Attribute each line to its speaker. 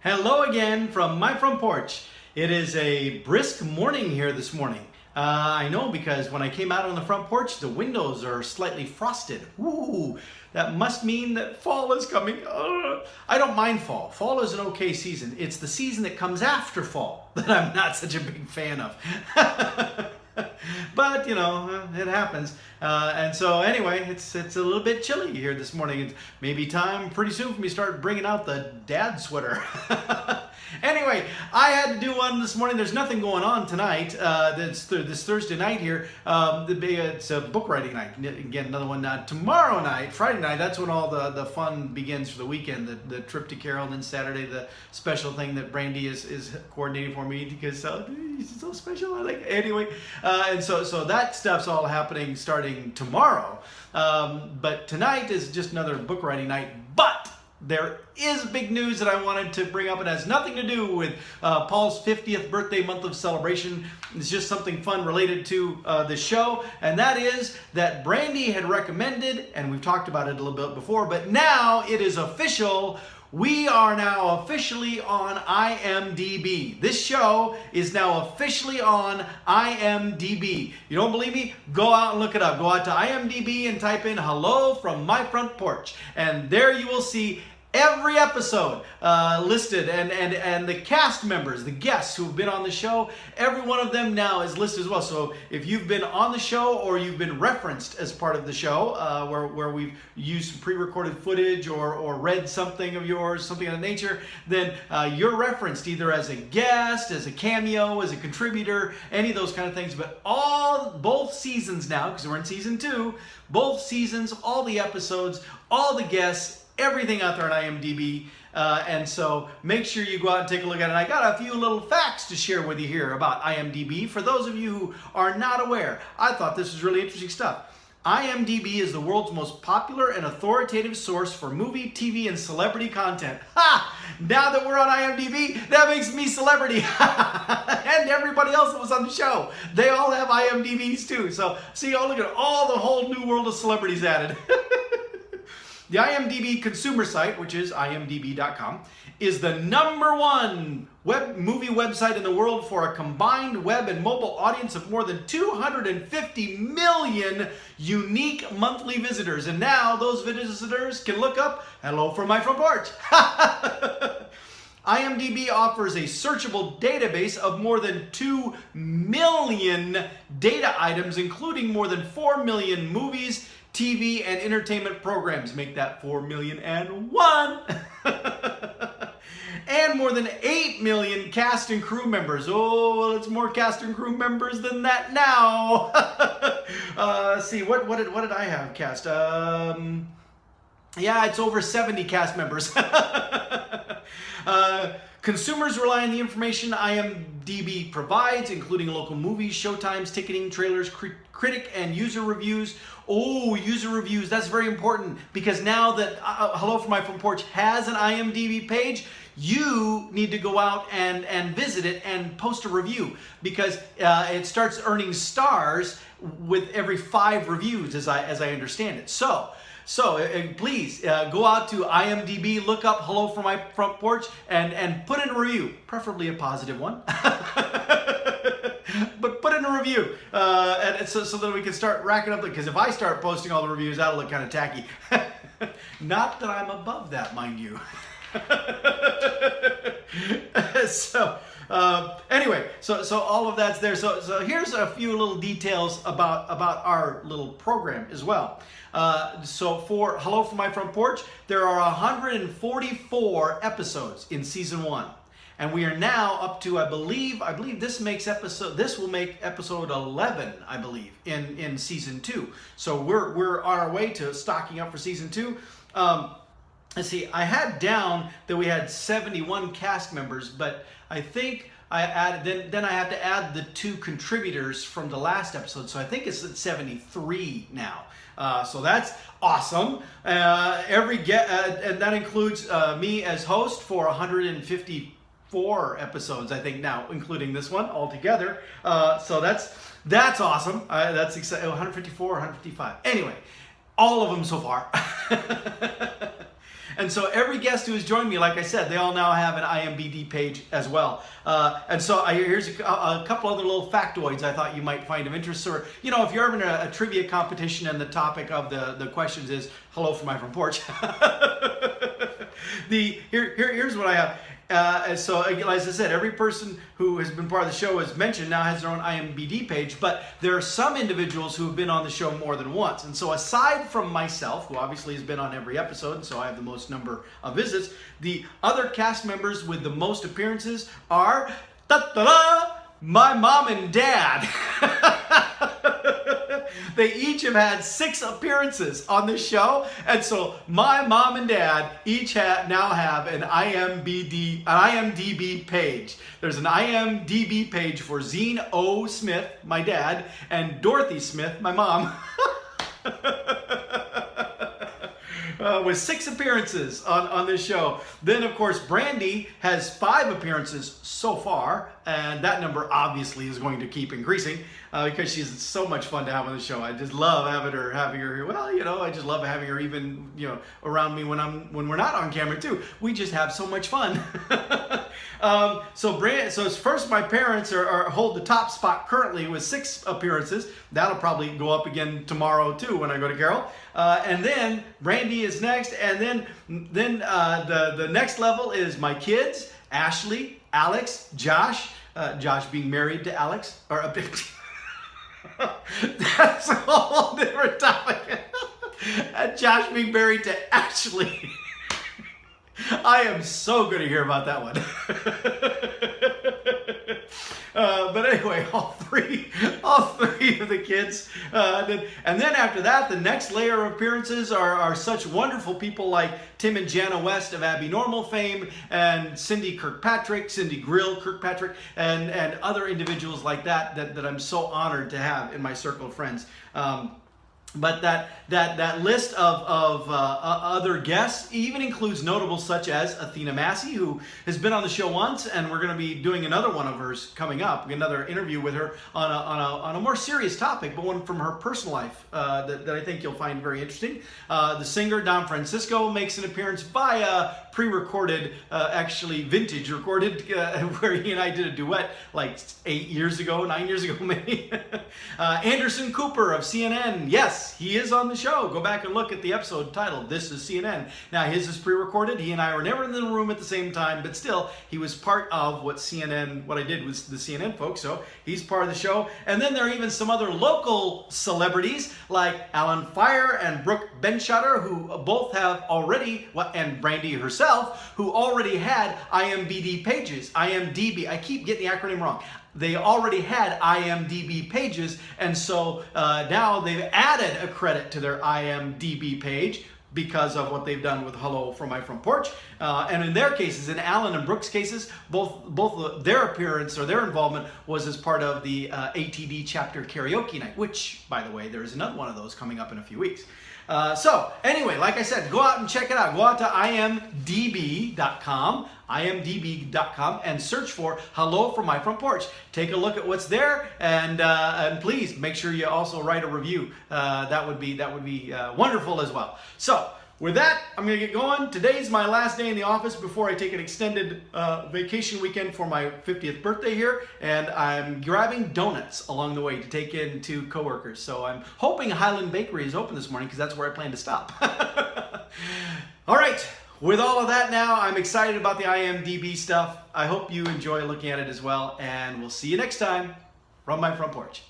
Speaker 1: Hello again from my front porch. It is a brisk morning here this morning. I know because when I came out on the front porch, the windows are slightly frosted. Ooh, that must mean that fall is coming. I don't mind fall. Fall is an okay season. It's the season that comes after fall that I'm not such a big fan of. But you know, it happens. And so anyway, it's a little bit chilly here this morning. It's maybe time pretty soon for me to start bringing out the dad sweater. Anyway, I had to do one this morning. There's nothing going on tonight. This Thursday night here. It's a book writing night. Again, another one tomorrow night, Friday night. That's when all the fun begins for the weekend. The trip to Carol, and then Saturday the special thing that Brandy is coordinating for me because he's so special. I like it. Anyway, and so that stuff's all happening starting tomorrow. But tonight is just another book writing night. But there is big news that I wanted to bring up. It has nothing to do with Paul's 50th birthday month of celebration. It's just something fun related to the show, and that is that Brandy had recommended, and we've talked about it a little bit before, but now it is official. We are now officially on IMDb. This show is now officially on IMDb. You don't believe me? Go out and look it up. Go out to IMDb and type in "Hello from My Front Porch," and there you will see every episode listed, and the cast members, the guests who have been on the show, every one of them now is listed as well. So if you've been on the show or you've been referenced as part of the show, where we've used some pre-recorded footage or read something of yours, something of that nature, then you're referenced either as a guest, as a cameo, as a contributor, any of those kind of things. But both seasons now, because we're in season 2, both seasons, all the episodes, all the guests, everything out there on IMDb, and so make sure you go out and take a look at it. I got a few little facts to share with you here about IMDb. For those of you who are not aware, I thought this was really interesting stuff. IMDb is the world's most popular and authoritative source for movie, TV, and celebrity content. Ha! Now that we're on IMDb, that makes me celebrity. And everybody else that was on the show. They all have IMDbs too. So see, look at the whole new world of celebrities added. The IMDb consumer site, which is imdb.com, is the #1 movie website in the world for a combined web and mobile audience of more than 250 million unique monthly visitors. And now those visitors can look up "Hello from My Front Porch." IMDb offers a searchable database of more than 2 million data items, including more than 4 million movies, TV, and entertainment programs. Make that 4,000,001. And more than 8 million cast and crew members. Oh, well, it's more cast and crew members than that now. Let's see, what did I have cast? Yeah, it's over 70 cast members. Consumers rely on the information IMDb provides, including local movies, showtimes, ticketing, trailers, critic and user reviews. Oh, user reviews, that's very important, because now that Hello from My Front Porch has an IMDb page, you need to go out and visit it and post a review, because it starts earning stars with every 5 reviews, as I understand it. So please go out to IMDb, look up "Hello from My Front Porch," and put in a review, preferably a positive one. But put in a review, and so that we can start racking up, because if I start posting all the reviews, that'll look kind of tacky. Not that I'm above that, mind you. Anyway, so all of that's there. So here's a few little details about our little program as well. So for Hello from My Front Porch, there are 144 episodes in season 1. And we are now up to, I believe this will make episode 11, I believe, in season 2. So we're on our way to stocking up for season 2. Let's see, I had down that we had 71 cast members, but I think I added, then I have to add the 2 contributors from the last episode. So I think it's at 73 now. So that's awesome. And that includes me as host for 154 episodes, I think now, including this one altogether. So that's awesome. That's exciting. 154, 155. Anyway, all of them so far. And so every guest who has joined me, like I said, they all now have an IMDb page as well. And so here's a couple other little factoids I thought you might find of interest. Or, you know, if you're having a trivia competition and the topic of the questions is hello from my front porch. Here's what I have. So as I said, every person who has been part of the show, as mentioned, now has their own IMDb page, but there are some individuals who have been on the show more than once. And so aside from myself, who obviously has been on every episode, and so I have the most number of visits, the other cast members with the most appearances are my mom and dad. They each have had 6 appearances on this show, and so my mom and dad each now have an IMDb page. There's an IMDb page for Zine O. Smith, my dad, and Dorothy Smith, my mom. With 6 appearances on this show. Then, of course, Brandy has 5 appearances so far, and that number obviously is going to keep increasing because she's so much fun to have on the show. I just love having her here. Well, you know, I just love having her even, you know, around me when we're not on camera too. We just have so much fun. So first, my parents hold the top spot currently with 6 appearances. That'll probably go up again tomorrow too when I go to Carol. And then Brandy is next, and then the next level is my kids, Ashley, Alex, Josh. Josh being married to Alex, or a big. That's a whole different topic. Josh being married to Ashley. I am so going to hear about that one. But anyway, all three of the kids. And then after that, the next layer of appearances are such wonderful people like Tim and Jana West of Abby Normal fame, and Cindy Grill Kirkpatrick, and other individuals like that I'm so honored to have in my circle of friends. But that list of other guests even includes notables such as Athena Massey, who has been on the show once, and we're going to be doing another one of hers coming up, another interview with her on a more serious topic, but one from her personal life that I think you'll find very interesting. The singer Don Francisco makes an appearance via pre-recorded, actually vintage recorded, where he and I did a duet like 9 years ago maybe. Anderson Cooper of CNN, yes, he is on the show. Go back and look at the episode titled This is CNN. Now his is pre-recorded. He and I were never in the room at the same time, but still he was part of what I did with the CNN folks, so he's part of the show. And then there are even some other local celebrities like Alan Fire and Brooke Benschotter, who both have already, and Brandy herself, who already had IMDb pages. IMDb, I keep getting the acronym wrong. They already had IMDb pages, and so now they've added a credit to their IMDb page because of what they've done with Hello from My Front Porch. And in their cases, in Alan and Brooke's cases, both their appearance or their involvement was as part of the ATD chapter karaoke night, which, by the way, there's another one of those coming up in a few weeks. So anyway, like I said, go out and check it out. Go out to imdb.com, and search for Hello from My Front Porch. Take a look at what's there, and please make sure you also write a review. That would be wonderful as well. So with that, I'm going to get going. Today's my last day in the office before I take an extended vacation weekend for my 50th birthday here, and I'm grabbing donuts along the way to take in to coworkers. So I'm hoping Highland Bakery is open this morning because that's where I plan to stop. All right, with all of that now, I'm excited about the IMDb stuff. I hope you enjoy looking at it as well, and we'll see you next time from my front porch.